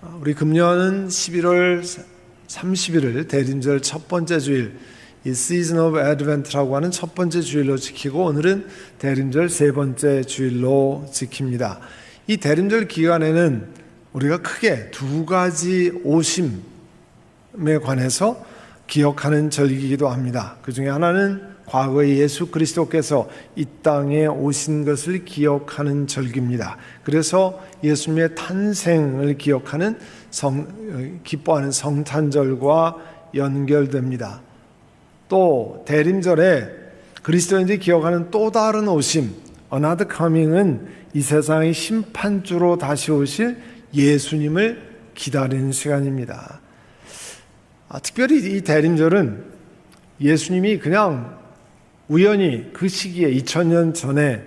우리 금년은 11월 30일을 대림절 첫 번째 주일, 이 Season of Advent라고 하는 첫 번째 주일로 지키고 오늘은 대림절 세 번째 주일로 지킵니다. 이 대림절 기간에는 우리가 크게 두 가지 오심에 관해서 기억하는 절기이기도 합니다. 그 중에 하나는 과거에 예수 그리스도께서 이 땅에 오신 것을 기억하는 절기입니다. 그래서 예수님의 탄생을 기억하는 기뻐하는 성탄절과 연결됩니다. 또 대림절에 그리스도인들이 기억하는 또 다른 오심, Another Coming은 이 세상의 심판주로 다시 오실 예수님을 기다리는 시간입니다. 특별히 이 대림절은 예수님이 그냥 우연히 그 시기에 2000년 전에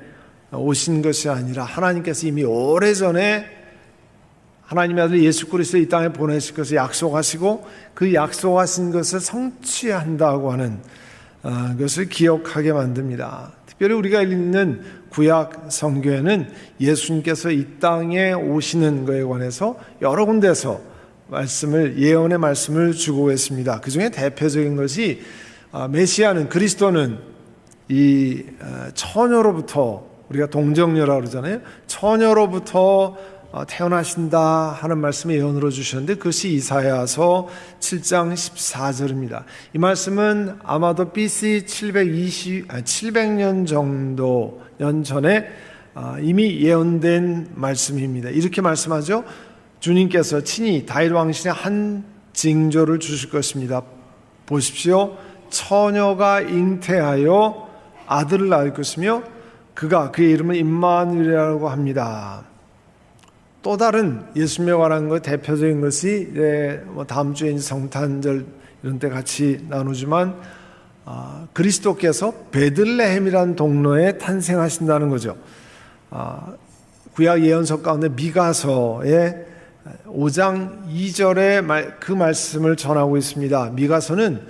오신 것이 아니라 하나님께서 이미 오래전에 하나님의 아들 예수 그리스도 이 땅에 보내실 것을 약속하시고 그 약속하신 것을 성취한다고 하는 것을 기억하게 만듭니다. 특별히 우리가 읽는 구약 성경에는 예수님께서 이 땅에 오시는 것에 관해서 여러 군데서 예언의 말씀을 주고 있습니다. 그 중에 대표적인 것이 메시아는 그리스도는 이 처녀로부터 우리가 동정녀라고 그러잖아요. 처녀로부터 태어나신다 하는 말씀을 예언으로 주셨는데 그것이 이사야서 7장 14절입니다. 이 말씀은 아마도 BC 700년 정도 년 전에 이미 예언된 말씀입니다. 이렇게 말씀하죠. 주님께서 친히 다윗 왕신의 한 징조를 주실 것입니다. 보십시오. 처녀가 잉태하여 아들을 낳을 것이며 그의 이름을 임마누엘이라고 합니다. 또 다른 예수님에 관한 것 대표적인 것이 다음 주에 성탄절 이런 때 같이 나누지만 그리스도께서 베들레헴이라는 동네에 탄생하신다는 거죠. 구약 예언서 가운데 미가서의 5장 2절에 그 말씀을 전하고 있습니다. 미가서는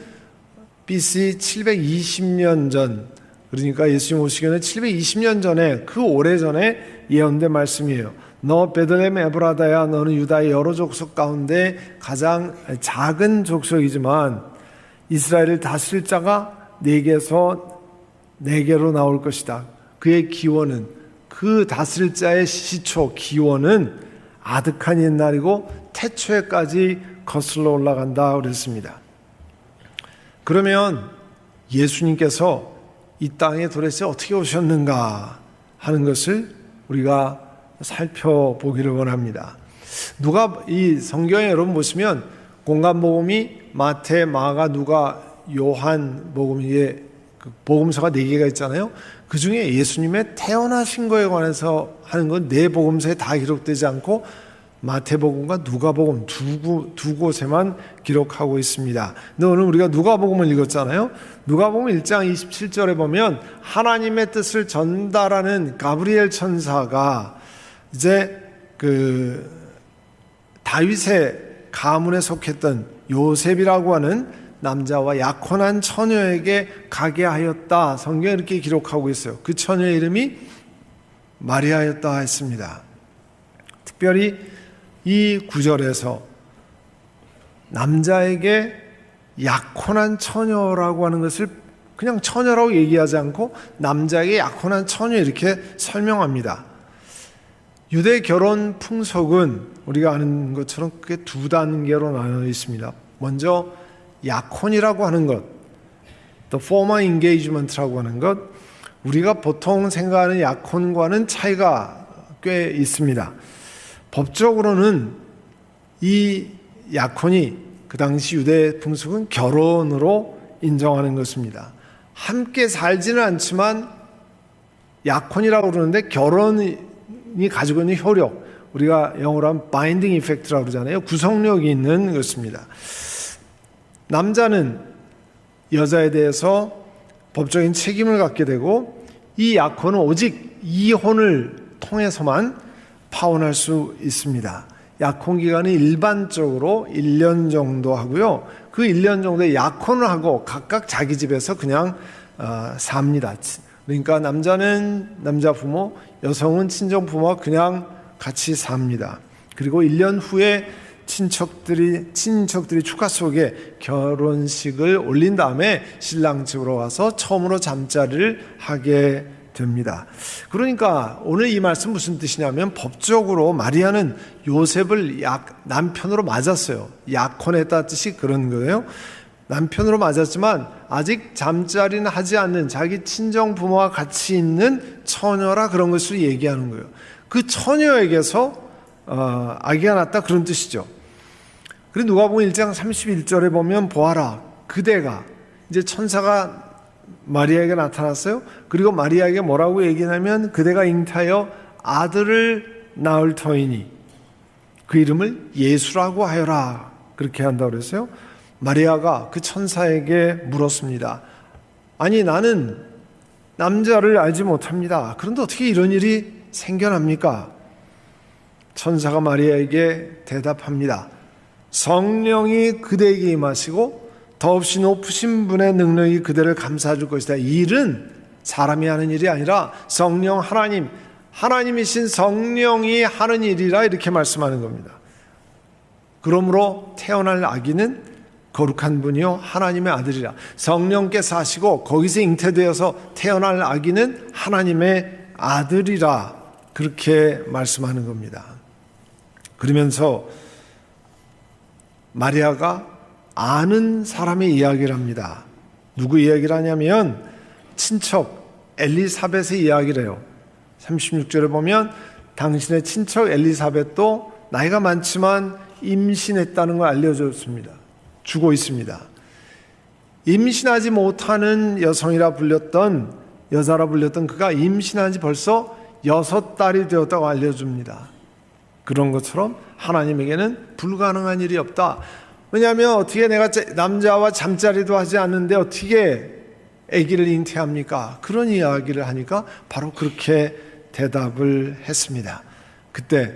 BC 720년 전, 그러니까 예수님 오시기 전에 720년 전에 그 오래전에 예언된 말씀이에요. 너 베들레헴 에브라다야, 너는 유다의 여러 족속 가운데 가장 작은 족속이지만 이스라엘을 다스릴 자가 네게서 네게로 나올 것이다. 그의 기원은, 그 다스릴 자의 시초 기원은 아득한 옛날이고 태초에까지 거슬러 올라간다 그랬습니다. 그러면 예수님께서 이 땅에 도대체 어떻게 오셨는가 하는 것을 우리가 살펴보기를 원합니다. 이 성경에 여러분 보시면 공간복음이 마태, 마가, 누가, 요한 복음에 복음서가 4개가 있잖아요. 그 중에 예수님의 태어나신 거에 관해서 하는 건 4복음서에 다 기록되지 않고 마태복음과 누가복음 두 곳에만 기록하고 있습니다. 근데 오늘 우리가 누가복음을 읽었잖아요. 누가복음 1장 27절에 보면 하나님의 뜻을 전달하는 가브리엘 천사가 이제 다윗의 가문에 속했던 요셉이라고 하는 남자와 약혼한 처녀에게 가게 하였다. 성경에 이렇게 기록하고 있어요. 그 처녀의 이름이 마리아였다 했습니다. 특별히 이 구절에서 남자에게 약혼한 처녀라고 하는 것을 그냥 처녀라고 얘기하지 않고 남자에게 약혼한 처녀 이렇게 설명합니다. 유대 결혼 풍속은 우리가 아는 것처럼 크게 두 단계로 나눠 있습니다. 먼저 약혼이라고 하는 것, the formal engagement라고 하는 것, 우리가 보통 생각하는 약혼과는 차이가 꽤 있습니다. 법적으로는 이 약혼이 그 당시 유대 풍속은 결혼으로 인정하는 것입니다. 함께 살지는 않지만 약혼이라고 그러는데 결혼이 가지고 있는 효력, 우리가 영어로 하면 바인딩 이펙트라고 그러잖아요. 구속력이 있는 것입니다. 남자는 여자에 대해서 법적인 책임을 갖게 되고 이 약혼은 오직 이혼을 통해서만 파혼할 수 있습니다. 약혼 기간은 일반적으로 1년 정도 하고요. 그 1년 정도에 약혼을 하고 각각 자기 집에서 그냥 삽니다. 그러니까 남자는 남자 부모, 여성은 친정 부모와 그냥 같이 삽니다. 그리고 1년 후에 친척들이 축하 속에 결혼식을 올린 다음에 신랑 집으로 와서 처음으로 잠자리를 하게 됩니다. 그러니까 오늘 이 말씀 무슨 뜻이냐면 법적으로 마리아는 요셉을 남편으로 맞았어요. 약혼했다 뜻이 그런 거예요. 남편으로 맞았지만 아직 잠자리는 하지 않는 자기 친정 부모와 같이 있는 처녀라 그런 것을 얘기하는 거예요. 그 처녀에게서 아기가 낳았다 그런 뜻이죠. 그리고 누가복음 1장 31절에 보면 보아라 그대가 이제 천사가 마리아에게 나타났어요. 그리고 마리아에게 뭐라고 얘기하냐면 그대가 잉태하여 아들을 낳을 터이니 그 이름을 예수라고 하여라 그렇게 한다고 그랬어요. 마리아가 그 천사에게 물었습니다. 아니 나는 남자를 알지 못합니다. 그런데 어떻게 이런 일이 생겨납니까? 천사가 마리아에게 대답합니다. 성령이 그대에게 임하시고 더없이 높으신 분의 능력이 그대를 감싸줄 것이다. 이 일은 사람이 하는 일이 아니라 성령 하나님이신 성령이 하는 일이라 이렇게 말씀하는 겁니다. 그러므로 태어날 아기는 거룩한 분이요 하나님의 아들이라. 성령께서 하시고 거기서 잉태되어서 태어날 아기는 하나님의 아들이라 그렇게 말씀하는 겁니다. 그러면서 마리아가 아는 사람의 이야기를 합니다. 누구 이야기를 하냐면 친척 엘리사벳의 이야기를 해요. 36절에 보면 당신의 친척 엘리사벳도 나이가 많지만 임신했다는 걸 알려줬습니다. 주고 있습니다. 임신하지 못하는 여자라 불렸던 그가 임신한 지 벌써 6달이 되었다고 알려줍니다. 그런 것처럼 하나님에게는 불가능한 일이 없다. 왜냐하면 어떻게 내가 남자와 잠자리도 하지 않는데 어떻게 아기를 잉태합니까? 그런 이야기를 하니까 바로 그렇게 대답을 했습니다. 그때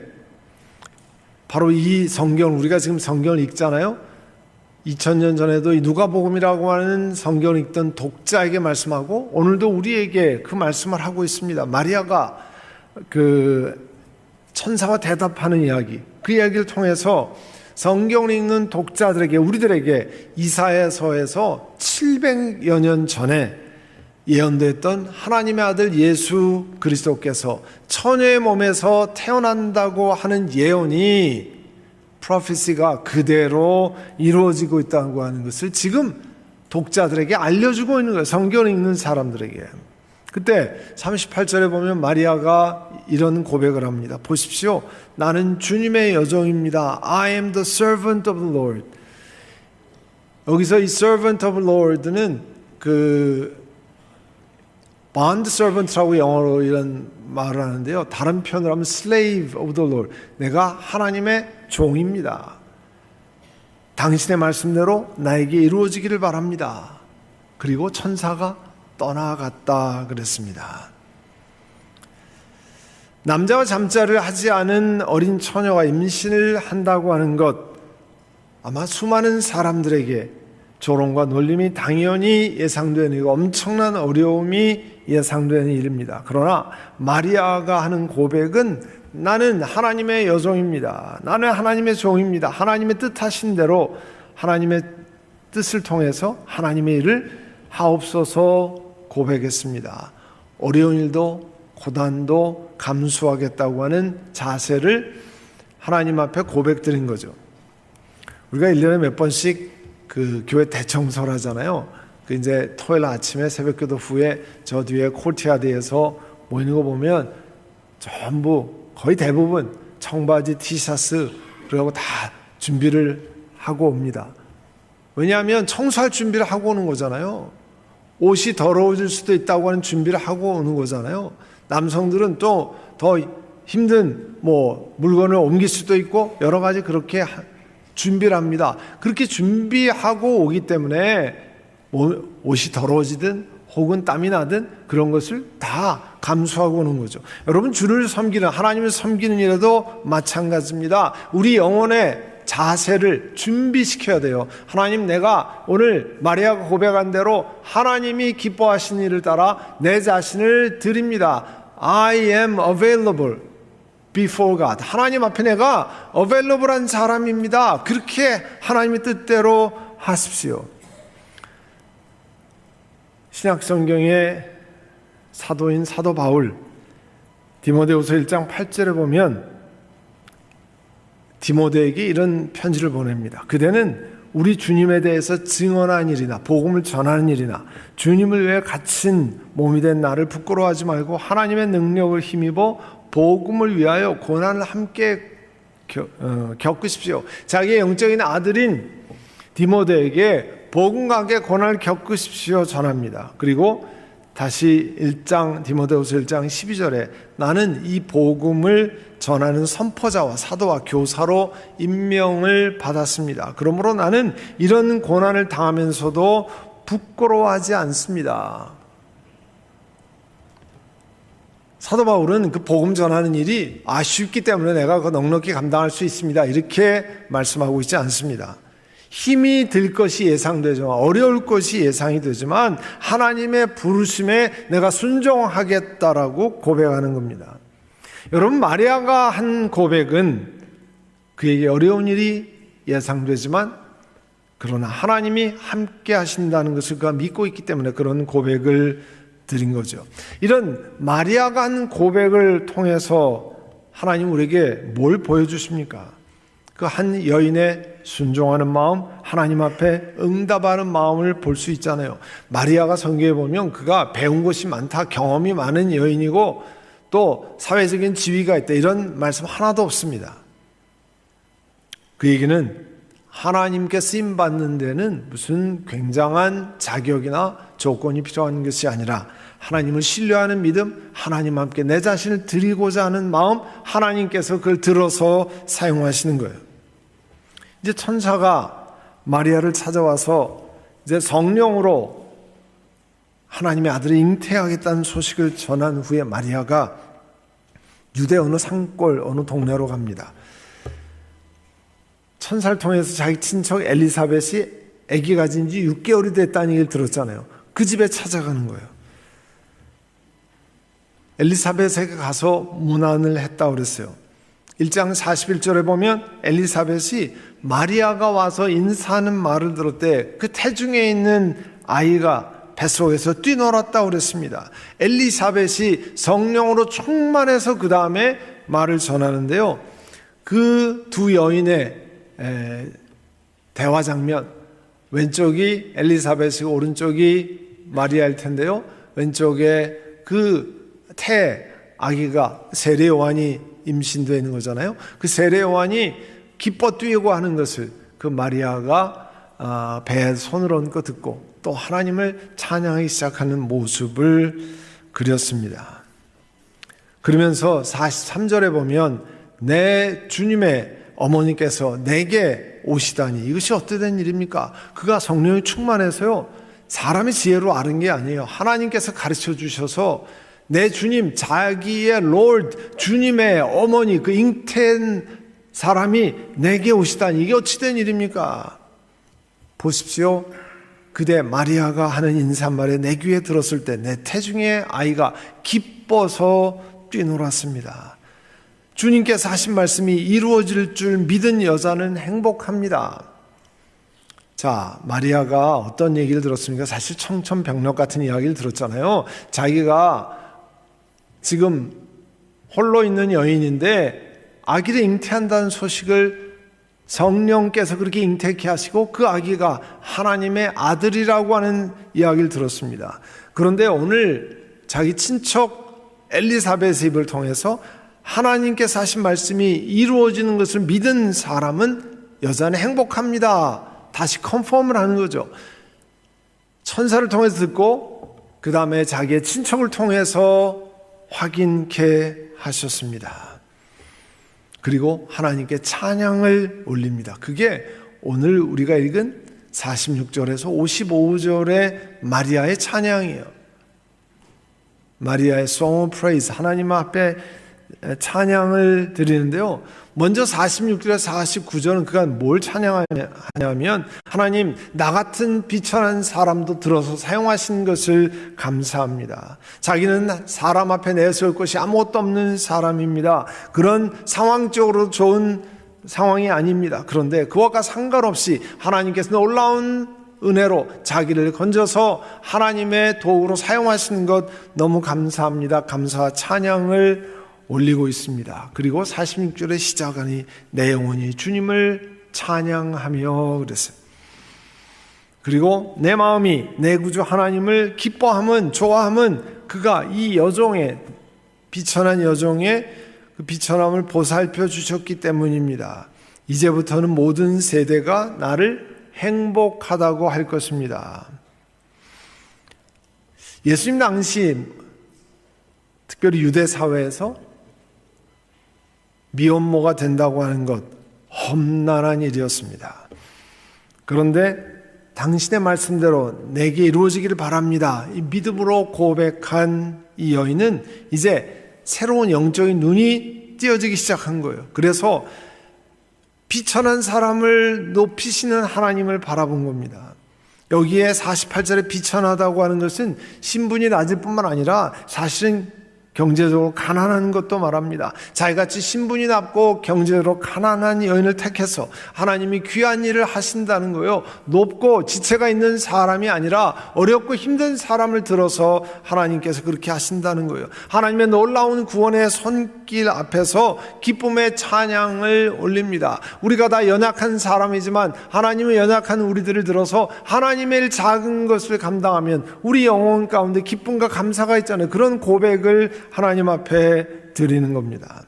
바로 이 성경, 우리가 지금 성경을 읽잖아요. 2000년 전에도 이 누가복음이라고 하는 성경을 읽던 독자에게 말씀하고 오늘도 우리에게 그 말씀을 하고 있습니다. 마리아가 그 천사와 대답하는 이야기, 그 이야기를 통해서 성경을 읽는 독자들에게, 우리들에게 이사야서에서 700여 년 전에 예언됐던 하나님의 아들 예수 그리스도께서 처녀의 몸에서 태어난다고 하는 예언이 프로페시가 그대로 이루어지고 있다고 하는 것을 지금 독자들에게 알려주고 있는 거예요. 성경을 읽는 사람들에게. 그때 38절에 보면 마리아가 이런 고백을 합니다. 보십시오. 나는 주님의 여종입니다. I am the servant of the Lord. 여기서 이 servant of the Lord는 그 bond servant라고 영어로 이런 말을 하는데요. 다른 표현으로 하면 slave of the Lord. 내가 하나님의 종입니다. 당신의 말씀대로 나에게 이루어지기를 바랍니다. 그리고 천사가 떠나갔다 그랬습니다. 남자와 잠자리를 하지 않은 어린 처녀가 임신을 한다고 하는 것, 아마 수많은 사람들에게 조롱과 놀림이 당연히 예상되는 일이고 엄청난 어려움이 예상되는 일입니다. 그러나 마리아가 하는 고백은 나는 하나님의 여종입니다. 나는 하나님의 종입니다. 하나님의 뜻하신 대로 하나님의 뜻을 통해서 하나님의 일을 하옵소서 고백했습니다. 어려운 일도 고난도 감수하겠다고 하는 자세를 하나님 앞에 고백드린 거죠. 우리가 1년에 몇 번씩 그 교회 대청소를 하잖아요. 그 이제 토요일 아침에 새벽기도 후에 저 뒤에 코르티아드에서 모이는 거 보면 전부 거의 대부분 청바지, 티셔츠 그러고 다 준비를 하고 옵니다. 왜냐하면 청소할 준비를 하고 오는 거잖아요. 옷이 더러워질 수도 있다고 하는 준비를 하고 오는 거잖아요. 남성들은 또 더 힘든 물건을 옮길 수도 있고 여러 가지 그렇게 준비를 합니다. 그렇게 준비하고 오기 때문에 옷이 더러워지든 혹은 땀이 나든 그런 것을 다 감수하고 오는 거죠. 여러분, 주를 섬기는, 하나님을 섬기는 일에도 마찬가지입니다. 우리 영혼의 자세를 준비시켜야 돼요. 하나님, 내가 오늘 마리아가 고백한 대로 하나님이 기뻐하시는 일을 따라 내 자신을 드립니다. I am available. before God. 하나님 앞에 내가 available한 사람입니다. 그렇게 하나님의 뜻대로 하십시오. 신약성경의 사도인 사도 바울, 디모데후서 1장 8절에 보면 디모데에게 이런 편지를 보냅니다. 그대는 우리 주님에 대해서 증언한 일이나 복음을 전하는 일이나 주님을 위해 갇힌 몸이 된 나를 부끄러워하지 말고 하나님의 능력을 힘입어 복음을 위하여 고난을 함께 겪으십시오. 자기의 영적인 아들인 디모데에게 복음과 함께 고난을 겪으십시오 전합니다. 그리고 다시 디모데후서 1장 12절에 나는 이 복음을 전하는 선포자와 사도와 교사로 임명을 받았습니다. 그러므로 나는 이런 고난을 당하면서도 부끄러워하지 않습니다. 사도 바울은 그 복음 전하는 일이 쉽기 때문에 내가 그 넉넉히 감당할 수 있습니다. 이렇게 말씀하고 있지 않습니다. 힘이 들 것이 예상되지만 어려울 것이 예상이 되지만 하나님의 부르심에 내가 순종하겠다라고 고백하는 겁니다. 여러분, 마리아가 한 고백은 그에게 어려운 일이 예상되지만 그러나 하나님이 함께 하신다는 것을 그가 믿고 있기 때문에 그런 고백을 드린 거죠. 이런 마리아가 한 고백을 통해서 하나님 우리에게 뭘 보여주십니까? 그 한 여인의 순종하는 마음, 하나님 앞에 응답하는 마음을 볼 수 있잖아요. 마리아가 성경에 보면 그가 배운 것이 많다, 경험이 많은 여인이고 또 사회적인 지위가 있다, 이런 말씀 하나도 없습니다. 그 얘기는 하나님께 쓰임받는 데는 무슨 굉장한 자격이나 조건이 필요한 것이 아니라 하나님을 신뢰하는 믿음, 하나님 함께 내 자신을 드리고자 하는 마음, 하나님께서 그걸 들어서 사용하시는 거예요. 이제 천사가 마리아를 찾아와서 이제 성령으로 하나님의 아들을 잉태하겠다는 소식을 전한 후에 마리아가 유대 어느 산골 어느 동네로 갑니다. 천사를 통해서 자기 친척 엘리사벳이 아기 가진 지 6개월이 됐다는 얘기를 들었잖아요. 그 집에 찾아가는 거예요. 엘리사벳에게 가서 문안을 했다고 그랬어요. 1장 41절에 보면 엘리사벳이 마리아가 와서 인사하는 말을 들을 때 그 태중에 있는 아이가 뱃속에서 뛰놀았다고 그랬습니다. 엘리사벳이 성령으로 충만해서 그 다음에 말을 전하는데요. 그 두 여인의 대화 장면, 왼쪽이 엘리사벳이고 오른쪽이 마리아일 텐데요. 왼쪽에 그 태 아기가 세례 요한이 임신되어 있는 거잖아요. 그 세례 요한이 기뻐 뛰고 하는 것을 그 마리아가 배에 손을 얹고 듣고 또 하나님을 찬양하기 시작하는 모습을 그렸습니다. 그러면서 43절에 보면 내 주님의 어머니께서 내게 오시다니 이것이 어떻게 일입니까? 그가 성령이 충만해서요, 사람의 지혜로 아는 게 아니에요. 하나님께서 가르쳐 주셔서 내 주님, 자기의 롤드, 주님의 어머니, 그 잉태한 사람이 내게 오시다니 이게 어찌 된 일입니까? 보십시오. 그대 마리아가 하는 인사말에 내 귀에 들었을 때 내 태중의 아이가 기뻐서 뛰놀았습니다. 주님께서 하신 말씀이 이루어질 줄 믿은 여자는 행복합니다. 자, 마리아가 어떤 얘기를 들었습니까? 사실 청천벽력 같은 이야기를 들었잖아요. 자기가 지금 홀로 있는 여인인데 아기를 잉태한다는 소식을 성령께서 그렇게 잉태케 하시고 그 아기가 하나님의 아들이라고 하는 이야기를 들었습니다. 그런데 오늘 자기 친척 엘리사벳의 입을 통해서 하나님께서 하신 말씀이 이루어지는 것을 믿은 사람은 여자는 행복합니다. 다시 컨펌을 하는 거죠. 천사를 통해서 듣고 그 다음에 자기의 친척을 통해서 확인케 하셨습니다. 그리고 하나님께 찬양을 올립니다. 그게 오늘 우리가 읽은 46절에서 55절의 마리아의 찬양이에요. 마리아의 Song of Praise, 하나님 앞에 찬양을 드리는데요. 먼저 46절에서 49절은 그가 뭘 찬양하냐면 하나님 나 같은 비천한 사람도 들어서 사용하신 것을 감사합니다. 자기는 사람 앞에 내세울 것이 아무것도 없는 사람입니다. 그런 상황적으로 좋은 상황이 아닙니다. 그런데 그것과 상관없이 하나님께서 놀라운 은혜로 자기를 건져서 하나님의 도구로 사용하시는 것 너무 감사합니다. 감사와 찬양을 올리고 있습니다. 그리고 46절에 시작하니 내 영혼이 주님을 찬양하며 그랬어요. 그리고 내 마음이 내 구주 하나님을 기뻐함은 좋아함은 그가 이 여종의 비천한 여종의 그 비천함을 보살펴 주셨기 때문입니다. 이제부터는 모든 세대가 나를 행복하다고 할 것입니다. 예수님 당시 특별히 유대 사회에서 미혼모가 된다고 하는 것 험난한 일이었습니다. 그런데 당신의 말씀대로 내게 이루어지기를 바랍니다. 이 믿음으로 고백한 이 여인은 이제 새로운 영적인 눈이 띄어지기 시작한 거예요. 그래서 비천한 사람을 높이시는 하나님을 바라본 겁니다. 여기에 48절에 비천하다고 하는 것은 신분이 낮을 뿐만 아니라 사실은 경제적으로 가난한 것도 말합니다. 자기같이 신분이 낮고 경제적으로 가난한 여인을 택해서 하나님이 귀한 일을 하신다는 거예요. 높고 지체가 있는 사람이 아니라 어렵고 힘든 사람을 들어서 하나님께서 그렇게 하신다는 거예요. 하나님의 놀라운 구원의 손길 앞에서 기쁨의 찬양을 올립니다. 우리가 다 연약한 사람이지만 하나님의 연약한 우리들을 들어서 하나님의 일 작은 것을 감당하면 우리 영혼 가운데 기쁨과 감사가 있잖아요. 그런 고백을 하나님 앞에 드리는 겁니다.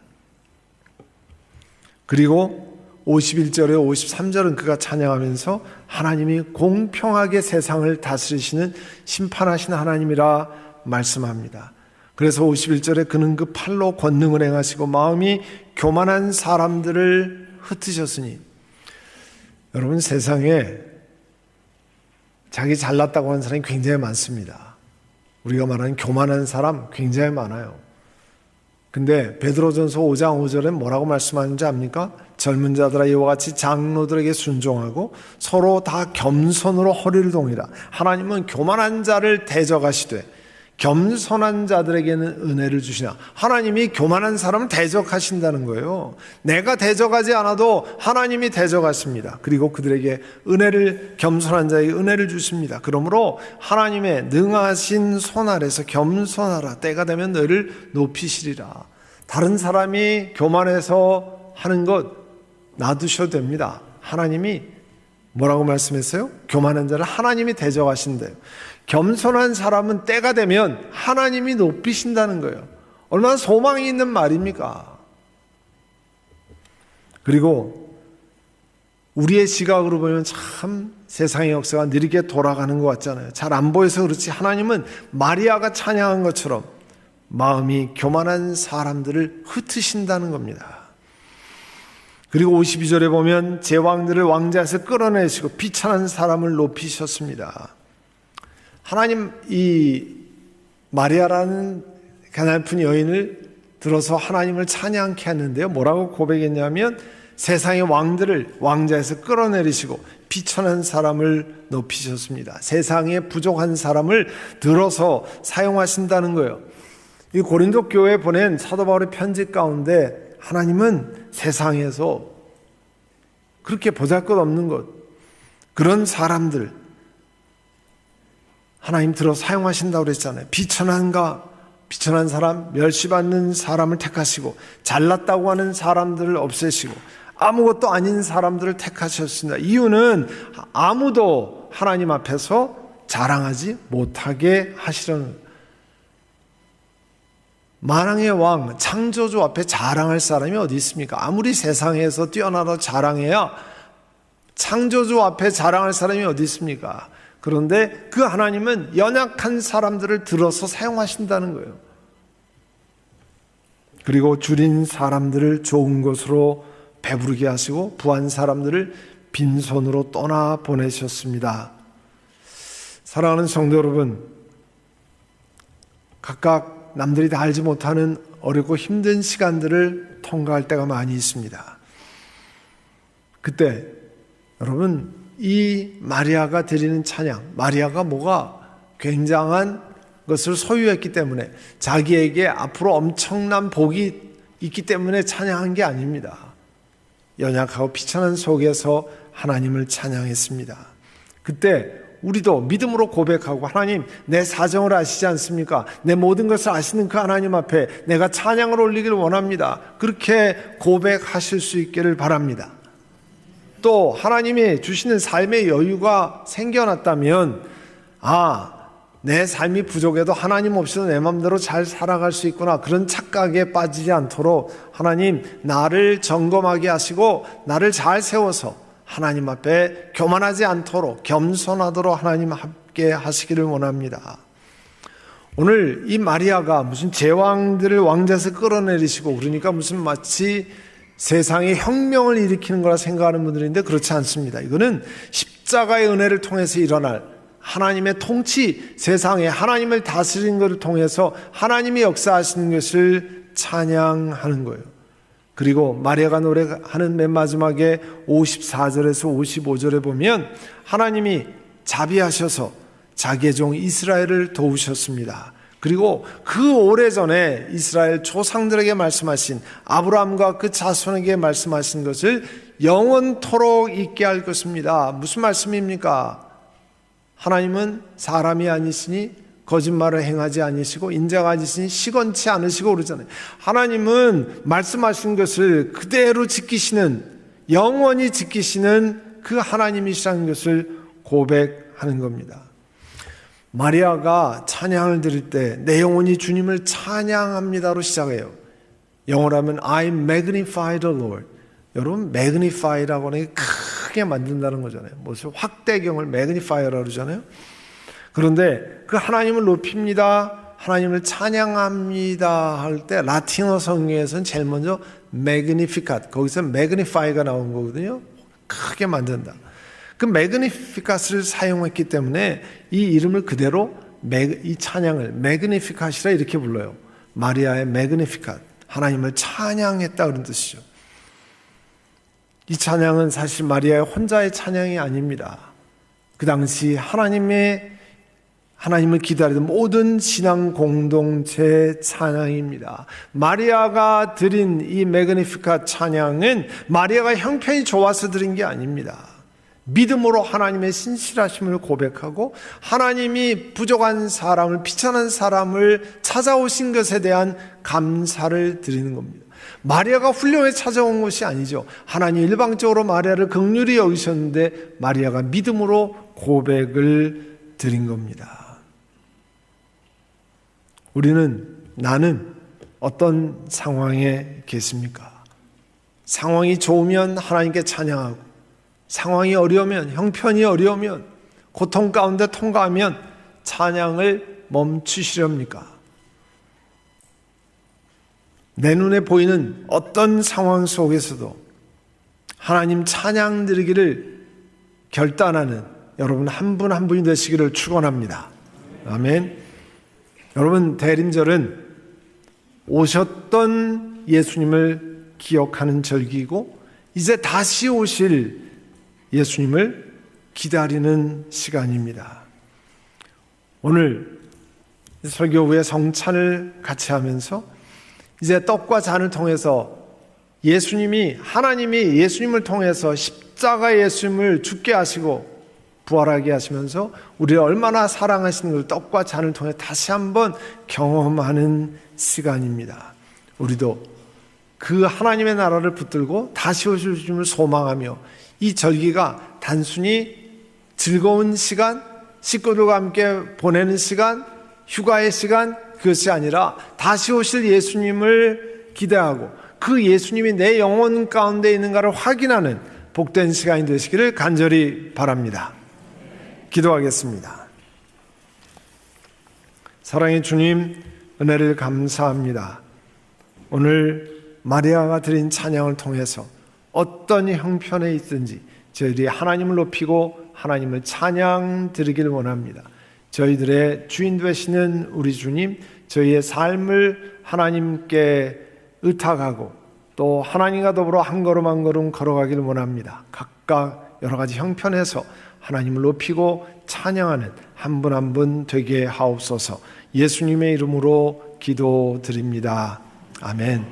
그리고 51절에 53절은 그가 찬양하면서 하나님이 공평하게 세상을 다스리시는 심판하시는 하나님이라 말씀합니다. 그래서 51절에 그는 그 팔로 권능을 행하시고 마음이 교만한 사람들을 흩으셨으니, 여러분 세상에 자기 잘났다고 하는 사람이 굉장히 많습니다. 우리가 말하는 교만한 사람 굉장히 많아요. 근데 베드로전서 5장 5절에 뭐라고 말씀하는지 압니까? 젊은 자들아 이와 같이 장로들에게 순종하고 서로 다 겸손으로 허리를 동이라. 하나님은 교만한 자를 대적하시되 겸손한 자들에게는 은혜를 주시나. 하나님이 교만한 사람을 대적하신다는 거예요. 내가 대적하지 않아도 하나님이 대적하십니다. 그리고 그들에게 은혜를, 겸손한 자에게 은혜를 주십니다. 그러므로 하나님의 능하신 손 아래서 겸손하라. 때가 되면 너를 높이시리라. 다른 사람이 교만해서 하는 것 놔두셔도 됩니다. 하나님이 뭐라고 말씀했어요? 교만한 자를 하나님이 대적하신대요. 겸손한 사람은 때가 되면 하나님이 높이신다는 거예요. 얼마나 소망이 있는 말입니까? 그리고 우리의 시각으로 보면 참 세상의 역사가 느리게 돌아가는 것 같잖아요. 잘 안 보여서 그렇지 하나님은 마리아가 찬양한 것처럼 마음이 교만한 사람들을 흩으신다는 겁니다. 그리고 52절에 보면 제왕들을 왕자에서 끌어내시고 비천한 사람을 높이셨습니다. 하나님 이 마리아라는 가난한 여인을 들어서 하나님을 찬양케 했는데요. 뭐라고 고백했냐면 세상의 왕들을 왕자에서 끌어내리시고 비천한 사람을 높이셨습니다. 세상에 부족한 사람을 들어서 사용하신다는 거예요. 이 고린도 교회에 보낸 사도 바울의 편지 가운데 하나님은 세상에서 그렇게 보잘것없는 것, 그런 사람들 하나님 들어 사용하신다고 그랬잖아요. 비천한 사람, 멸시받는 사람을 택하시고 잘났다고 하는 사람들을 없애시고 아무것도 아닌 사람들을 택하셨습니다. 이유는 아무도 하나님 앞에서 자랑하지 못하게 하시려는, 만왕의 왕 창조주 앞에 자랑할 사람이 어디 있습니까? 아무리 세상에서 뛰어나도 자랑해야 창조주 앞에 자랑할 사람이 어디 있습니까? 그런데 그 하나님은 연약한 사람들을 들어서 사용하신다는 거예요. 그리고 줄인 사람들을 좋은 것으로 배부르게 하시고 부한 사람들을 빈손으로 떠나 보내셨습니다. 사랑하는 성도 여러분, 각각 남들이 다 알지 못하는 어렵고 힘든 시간들을 통과할 때가 많이 있습니다. 그때 여러분, 이 마리아가 드리는 찬양, 마리아가 뭐가 굉장한 것을 소유했기 때문에, 자기에게 앞으로 엄청난 복이 있기 때문에 찬양한 게 아닙니다. 연약하고 비천한 속에서 하나님을 찬양했습니다. 그때 우리도 믿음으로 고백하고, 하나님, 내 사정을 아시지 않습니까? 내 모든 것을 아시는 그 하나님 앞에 내가 찬양을 올리기를 원합니다. 그렇게 고백하실 수 있기를 바랍니다. 또 하나님이 주시는 삶의 여유가 생겨났다면, 내 삶이 부족해도 하나님 없이도 내 마음대로 잘 살아갈 수 있구나, 그런 착각에 빠지지 않도록 하나님 나를 점검하게 하시고 나를 잘 세워서 하나님 앞에 교만하지 않도록 겸손하도록 하나님 함께 하시기를 원합니다. 오늘 이 마리아가 무슨 제왕들을 왕자에서 끌어내리시고 그러니까 무슨 마치 세상에 혁명을 일으키는 거라 생각하는 분들인데, 그렇지 않습니다. 이거는 십자가의 은혜를 통해서 일어날 하나님의 통치, 세상에 하나님을 다스리는 것을 통해서 하나님이 역사하시는 것을 찬양하는 거예요. 그리고 마리아가 노래하는 맨 마지막에 54절에서 55절에 보면 하나님이 자비하셔서 자기의 종 이스라엘을 도우셨습니다. 그리고 그 오래전에 이스라엘 조상들에게 말씀하신, 아브라함과 그 자손에게 말씀하신 것을 영원토록 있게 할 것입니다. 무슨 말씀입니까? 하나님은 사람이 아니시니 거짓말을 행하지 아니시고 인자가 아니시니 시건치 않으시고 그러잖아요. 하나님은 말씀하신 것을 그대로 지키시는, 영원히 지키시는 그 하나님이시라는 것을 고백하는 겁니다. 마리아가 찬양을 드릴 때 내 영혼이 주님을 찬양합니다로 시작해요. 영어로 하면 I magnify the Lord. 여러분, magnify라고 하는 게 크게 만든다는 거잖아요. 무슨 확대경을 magnify라고 그러잖아요. 그런데 그 하나님을 높입니다, 하나님을 찬양합니다 할 때 라틴어 성경에서는 제일 먼저 magnificat, 거기서 magnify가 나온 거거든요. 크게 만든다. 그 magnificat을 사용했기 때문에 이 이름을 그대로 이 찬양을 magnificat이라 이렇게 불러요. 마리아의 magnificat, 하나님을 찬양했다 그런 뜻이죠. 이 찬양은 사실 마리아의 혼자의 찬양이 아닙니다. 그 당시 하나님을 기다리던 모든 신앙 공동체 찬양입니다. 마리아가 드린 이 매그니피카 찬양은 마리아가 형편이 좋아서 드린 게 아닙니다. 믿음으로 하나님의 신실하심을 고백하고 하나님이 부족한 사람을, 비천한 사람을 찾아오신 것에 대한 감사를 드리는 겁니다. 마리아가 훌륭해 찾아온 것이 아니죠. 하나님 일방적으로 마리아를 긍휼히 여기셨는데 마리아가 믿음으로 고백을 드린 겁니다. 나는 어떤 상황에 계십니까? 상황이 좋으면 하나님께 찬양하고, 상황이 어려우면, 형편이 어려우면, 고통 가운데 통과하면 찬양을 멈추시렵니까? 내 눈에 보이는 어떤 상황 속에서도 하나님 찬양 드리기를 결단하는 여러분 한 분 한 분이 되시기를 축원합니다. 아멘. 여러분, 대림절은 오셨던 예수님을 기억하는 절기이고 이제 다시 오실 예수님을 기다리는 시간입니다. 오늘 설교 후에 성찬을 같이 하면서 이제 떡과 잔을 통해서 하나님이 예수님을 통해서 십자가 예수님을 죽게 하시고 부활하게 하시면서 우리를 얼마나 사랑하시는 걸 떡과 잔을 통해 다시 한번 경험하는 시간입니다. 우리도 그 하나님의 나라를 붙들고 다시 오실 주님을 소망하며 이 절기가 단순히 즐거운 시간, 식구들과 함께 보내는 시간, 휴가의 시간, 그것이 아니라 다시 오실 예수님을 기대하고 그 예수님이 내 영혼 가운데 있는가를 확인하는 복된 시간이 되시기를 간절히 바랍니다. 기도하겠습니다. 사랑의 주님, 은혜를 감사합니다. 오늘 마리아가 드린 찬양을 통해서 어떤 형편에 있든지 저희들이 하나님을 높이고 하나님을 찬양 드리기를 원합니다. 저희들의 주인 되시는 우리 주님, 저희의 삶을 하나님께 의탁하고 또 하나님과 더불어 한 걸음 한 걸음 걸어가기를 원합니다. 각각 여러 가지 형편에서 하나님을 높이고 찬양하는 한 분 한 분 되게 하옵소서. 예수님의 이름으로 기도드립니다. 아멘.